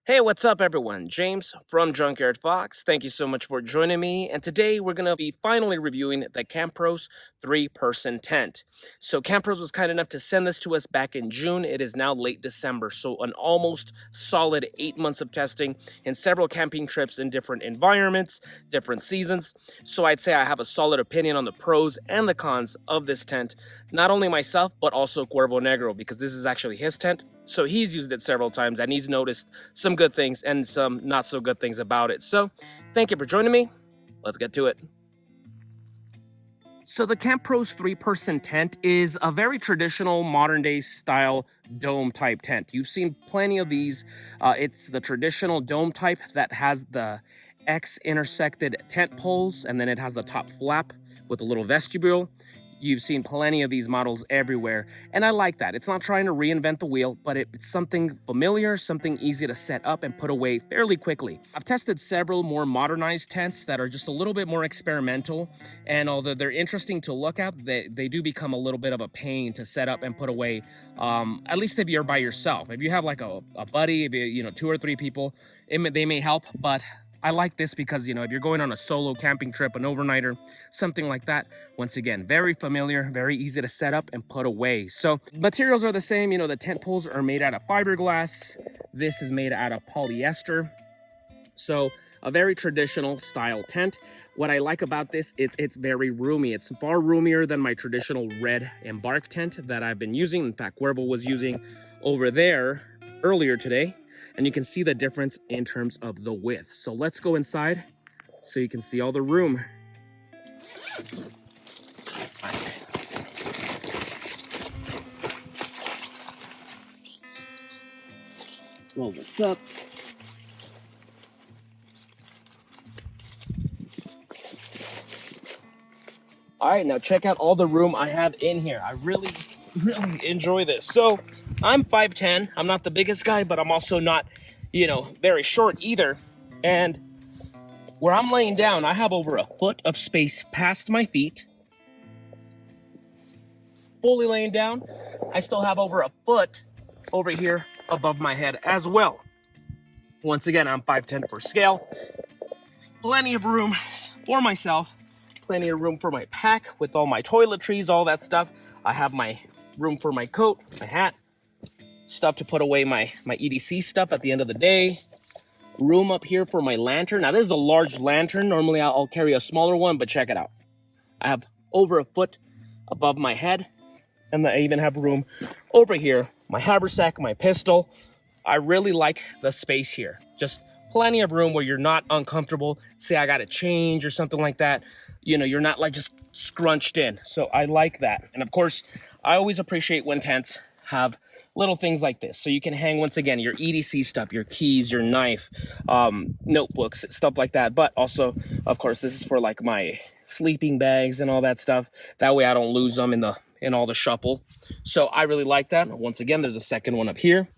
Hey, what's up, everyone? James from Junkyard Fox. Thank you so much for joining me. And today we're going to be finally reviewing the Campros 3-person tent. So, Campros was kind enough to send this to us back in June. It is now late December. So, an almost solid 8 months of testing and several camping trips in different environments, different seasons. So, I'd say I have a solid opinion on the pros and the cons of this tent. Not only myself, but also Cuervo Negro, because this is actually his tent. So he's used it several times and he's noticed some good things and some not so good things about it. So thank you for joining me. Let's get to it. So the Campros 3-person tent is a very traditional modern day style dome type tent. You've seen plenty of these. It's the traditional dome type that has the X intersected tent poles, and then it has the top flap with a little vestibule. You've seen plenty of these models everywhere, and I like that. It's not trying to reinvent the wheel, but it's something familiar, something easy to set up and put away fairly quickly. I've tested several more modernized tents that are just a little bit more experimental, and although they're interesting to look at, they do become a little bit of a pain to set up and put away, at least if you're by yourself. If you have like a buddy, if you 2 or 3 people, they may help, but I like this because, if you're going on a solo camping trip, an overnighter, something like that, once again, very familiar, very easy to set up and put away. So materials are the same. The tent poles are made out of fiberglass. This is made out of polyester. So a very traditional style tent. What I like about this, it's very roomy. It's far roomier than my traditional red Embark tent that I've been using. In fact, Cuervo was using over there earlier today. And you can see the difference in terms of the width. So let's go inside so you can see all the room. Roll this up. All right, now check out all the room I have in here. I really enjoy this. So I'm 5'10". I'm not the biggest guy, but I'm also not, very short either. And where I'm laying down, I have over a foot of space past my feet. Fully laying down, I still have over a foot over here above my head as well. Once again, I'm 5'10" for scale. Plenty of room for myself. Plenty of room for my pack with all my toiletries, all that stuff. I have my room for my coat, my hat, stuff to put away my EDC stuff at the end of the day. Room up here for my lantern. Now, this is a large lantern. Normally, I'll carry a smaller one, but check it out. I have over a foot above my head, and I even have room over here. My haversack, my pistol. I really like the space here. Just plenty of room where you're not uncomfortable. Say I got to change or something like that. You're not like just scrunched in. So I like that. And of course, I always appreciate when tents have little things like this. So you can hang, once again, your EDC stuff, your keys, your knife, notebooks, stuff like that. But also, of course, this is for like my sleeping bags and all that stuff. That way I don't lose them in all the shuffle. So I really like that. Once again, there's a second one up here.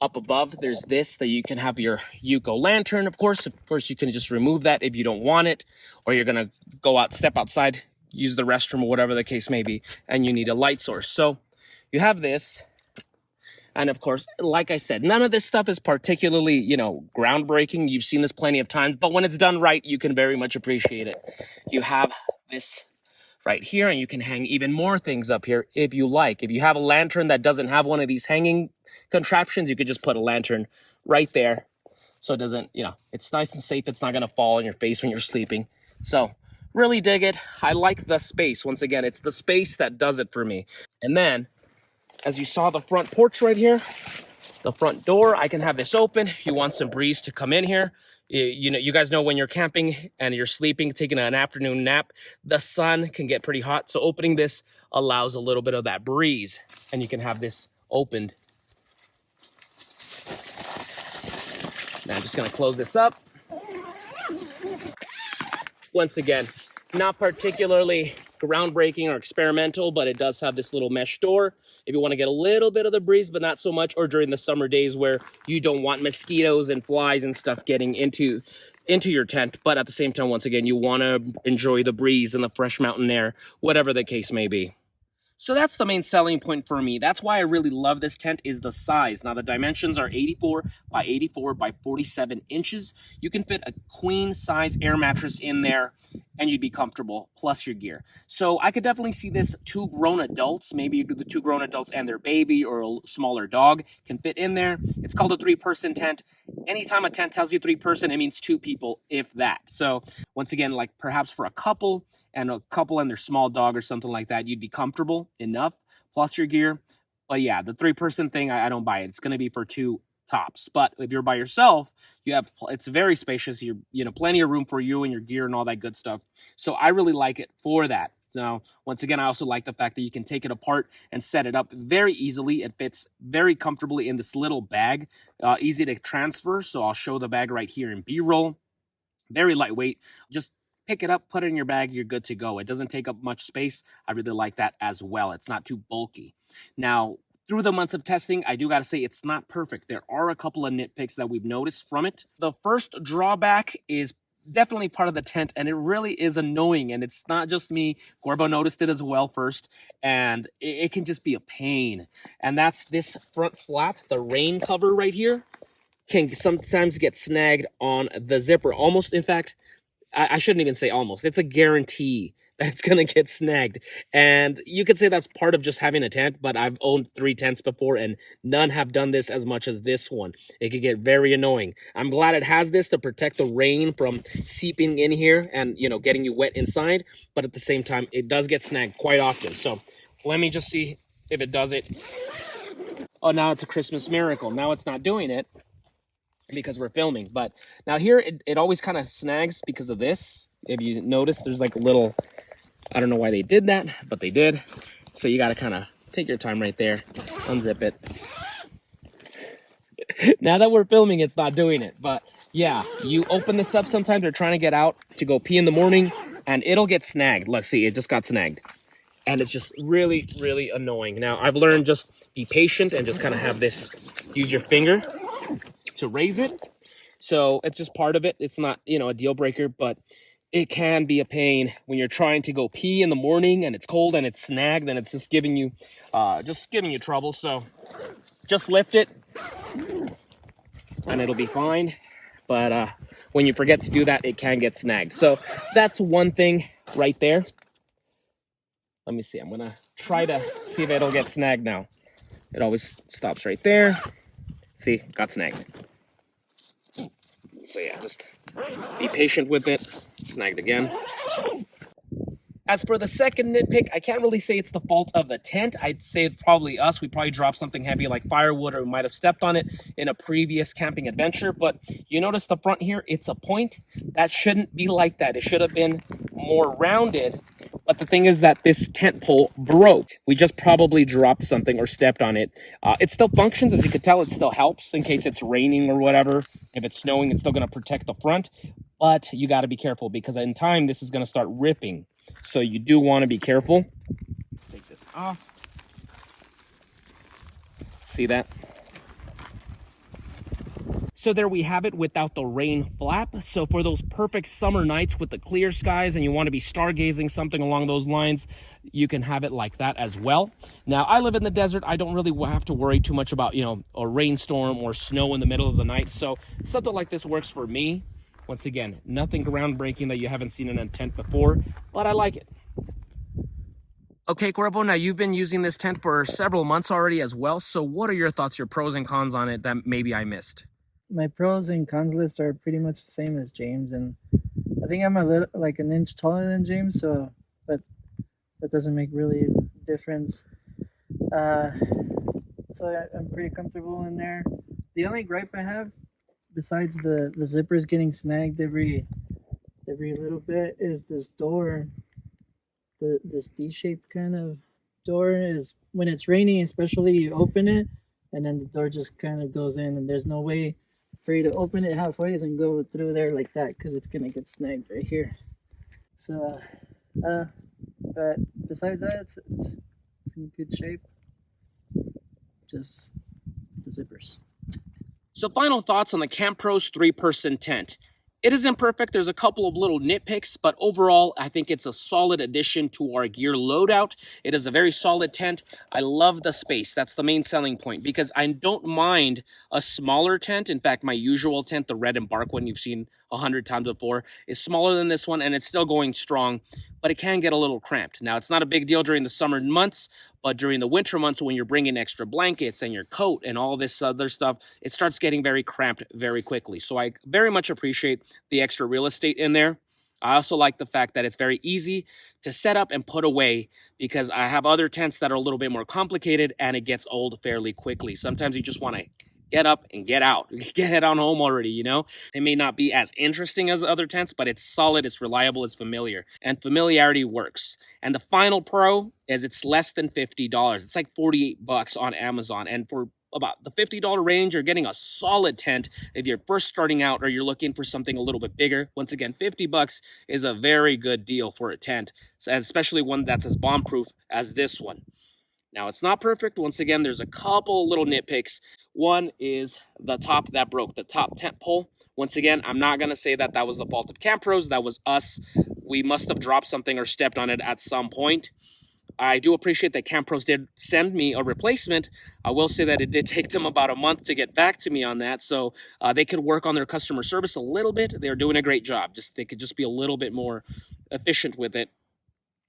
Up above, there's this that you can have your Yuko lantern. Of course, you can just remove that if you don't want it, or you're gonna step outside, use the restroom or whatever the case may be, and you need a light source. So you have this, and of course, like I said, none of this stuff is particularly, groundbreaking. You've seen this plenty of times, but when it's done right, you can very much appreciate it. You have this right here, and you can hang even more things up here if you like. If you have a lantern that doesn't have one of these hanging contraptions, you could just put a lantern right there, so it doesn't, it's nice and safe. It's not going to fall on your face when you're sleeping. So really dig it. I like the space. Once again, it's the space that does it for me. And then, as you saw, the front porch right here, the front door, I can have this open. If you want some breeze to come in here, you guys know when you're camping and you're sleeping, taking an afternoon nap, the sun can get pretty hot. So opening this allows a little bit of that breeze, and you can have this opened. Now I'm just going to close this up. Once again, not particularly groundbreaking or experimental, but it does have this little mesh door if you want to get a little bit of the breeze, but not so much, or during the summer days where you don't want mosquitoes and flies and stuff getting into your tent, but at the same time, once again, you want to enjoy the breeze and the fresh mountain air, whatever the case may be. So that's the main selling point for me. That's why I really love this tent is the size. Now the dimensions are 84 by 84 by 47 inches. You can fit a queen size air mattress in there and you'd be comfortable, plus your gear. So I could definitely see this two grown adults, maybe the two grown adults and their baby or a smaller dog can fit in there. It's called a 3-person tent. Anytime a tent tells you 3-person, it means 2 people, if that. So once again, like perhaps for a couple and their small dog or something like that, you'd be comfortable enough, plus your gear. But yeah, the 3-person thing, I don't buy it. It's going to be for 2 tops. But if you're by yourself, it's very spacious. Plenty of room for you and your gear and all that good stuff. So I really like it for that. Now, once again, I also like the fact that you can take it apart and set it up very easily. It fits very comfortably in this little bag, easy to transfer. So I'll show the bag right here in B-roll. Very lightweight. Just pick it up, put it in your bag, you're good to go. It doesn't take up much space. I really like that as well. It's not too bulky. Now, through the months of testing, I do got to say it's not perfect. There are a couple of nitpicks that we've noticed from it. The first drawback is definitely part of the tent, and it really is annoying. And it's not just me. Corvo noticed it as well first, and it can just be a pain. And that's this front flap, the rain cover right here, can sometimes get snagged on the zipper. Almost, in fact, I shouldn't even say almost. It's a guarantee that it's going to get snagged. And you could say that's part of just having a tent, but I've owned 3 tents before, and none have done this as much as this one. It could get very annoying. I'm glad it has this to protect the rain from seeping in here and, getting you wet inside. But at the same time, it does get snagged quite often. So let me just see if it does it. Oh, now it's a Christmas miracle. Now it's not doing it because we're filming. But now here it always kind of snags because of this. If you notice, there's like a little, I don't know why they did that, but they did. So you got to kind of take your time right there, unzip it. Now that we're filming, it's not doing it. But yeah, you open this up sometimes, they're trying to get out to go pee in the morning, and it'll get snagged. Look, see, it just got snagged. And it's just really, really annoying. Now, I've learned just be patient and just kind of have this, use your finger to raise it. So it's just part of it. It's not, a deal breaker, but it can be a pain when you're trying to go pee in the morning and it's cold and it's snagged and it's just giving you trouble. So just lift it and it'll be fine. But when you forget to do that, it can get snagged. So that's one thing right there. Let me see. I'm going to try to see if it'll get snagged now. It always stops right there. See, got snagged. So yeah, just be patient with it. Snagged again. As for the second nitpick, I can't really say it's the fault of the tent. I'd say it's probably us. We probably dropped something heavy like firewood, or we might have stepped on it in a previous camping adventure. But you notice the front here, it's a point. That shouldn't be like that. It should have been more rounded. But the thing is that this tent pole broke. We just probably dropped something or stepped on it. It still functions, as you can tell. It still helps in case it's raining or whatever. If it's snowing, it's still going to protect the front. But you got to be careful because in time, this is going to start ripping. So you do want to be careful. Let's take this off. See that? So there we have it without the rain flap. So for those perfect summer nights with the clear skies and you want to be stargazing, something along those lines, you can have it like that as well. Now, I live in the desert. I don't really have to worry too much about, a rainstorm or snow in the middle of the night. So something like this works for me. Once again, nothing groundbreaking that you haven't seen in a tent before, but I like it. Okay, Corvo, now you've been using this tent for several months already as well. So what are your thoughts, your pros and cons on it that maybe I missed? My pros and cons list are pretty much the same as James, and I think I'm a little like an inch taller than James, so but that doesn't make really a difference. So I'm pretty comfortable in there. The only gripe I have, besides the zippers getting snagged every little bit, is this door. This D-shaped kind of door is when it's raining, especially, you open it and then the door just kind of goes in, and there's no way for you to open it halfway and go through there like that because it's gonna get snagged right here. So but besides that, it's in good shape. Just the zippers. So final thoughts on the Camp Pros 3-person tent. It isn't perfect. There's a couple of little nitpicks, but overall, I think it's a solid addition to our gear loadout. It is a very solid tent. I love the space. That's the main selling point because I don't mind a smaller tent. In fact, my usual tent, the Red Embark one you've seen 100 times before, is smaller than this one and it's still going strong, but it can get a little cramped. Now, it's not a big deal during the summer months, but during the winter months when you're bringing extra blankets and your coat and all this other stuff, it starts getting very cramped very quickly. So I very much appreciate the extra real estate in there. I also like the fact that it's very easy to set up and put away because I have other tents that are a little bit more complicated and it gets old fairly quickly. Sometimes you just want to get up and get out, get on home already, you know? It may not be as interesting as other tents, but it's solid, it's reliable, it's familiar, and familiarity works. And the final pro is it's less than $50. It's like 48 bucks on Amazon. And for about the $50 range, you're getting a solid tent if you're first starting out or you're looking for something a little bit bigger. Once again, 50 bucks is a very good deal for a tent, especially one that's as bomb-proof as this one. Now, it's not perfect. Once again, there's a couple little nitpicks. One is the top that broke, the top tent pole. Once again, I'm not going to say that that was the fault of Camp Pros. That was us. We must have dropped something or stepped on it at some point. I do appreciate that Camp Pros did send me a replacement. I will say that it did take them about a month to get back to me on that. So they could work on their customer service a little bit. They're doing a great job. They could just be a little bit more efficient with it.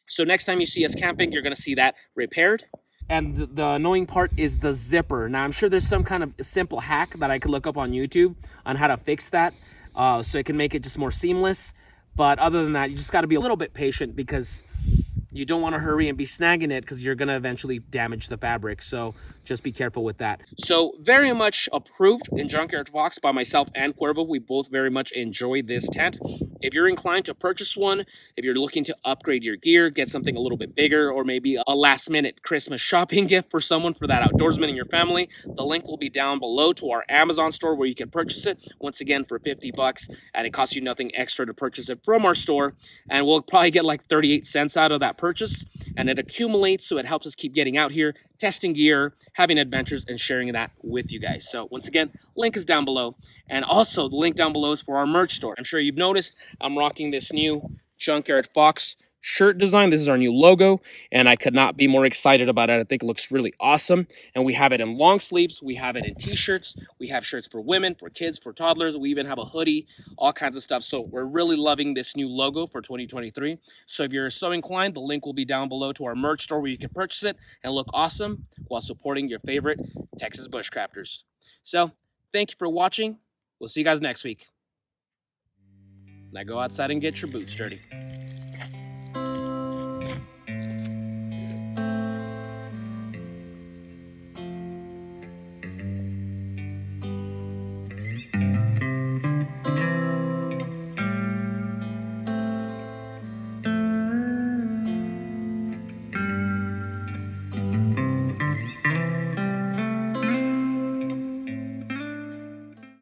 So next time you see us camping, you're going to see that repaired. And the annoying part is the zipper. Now, I'm sure there's some kind of simple hack that I could look up on YouTube on how to fix that so it can make it just more seamless. But other than that, you just got to be a little bit patient because you don't want to hurry and be snagging it because you're going to eventually damage the fabric. So just be careful with that. So very much approved in Junkyard Fox by myself and Cuervo. We both very much enjoy this tent. If you're inclined to purchase one, if you're looking to upgrade your gear, get something a little bit bigger, or maybe a last minute Christmas shopping gift for someone, for that outdoorsman in your family, the link will be down below to our Amazon store where you can purchase it, once again for 50 bucks, and it costs you nothing extra to purchase it from our store, and we'll probably get like 38 cents out of that purchase, and it accumulates, so it helps us keep getting out here, testing gear, having adventures, and sharing that with you guys. So once again, link is down below. And also the link down below is for our merch store. I'm sure you've noticed I'm rocking this new Junkyard Fox shirt design. This is our new logo, and I could not be more excited about it. I think it looks really awesome. And we have it in long sleeves. We have it in t-shirts. We have shirts for women, for kids, for toddlers. We even have a hoodie, all kinds of stuff. So we're really loving this new logo for 2023. So if you're so inclined, the link will be down below to our merch store where you can purchase it and look awesome while supporting your favorite Texas bushcrafters. So thank you for watching. We'll see you guys next week. Now go outside and get your boots dirty.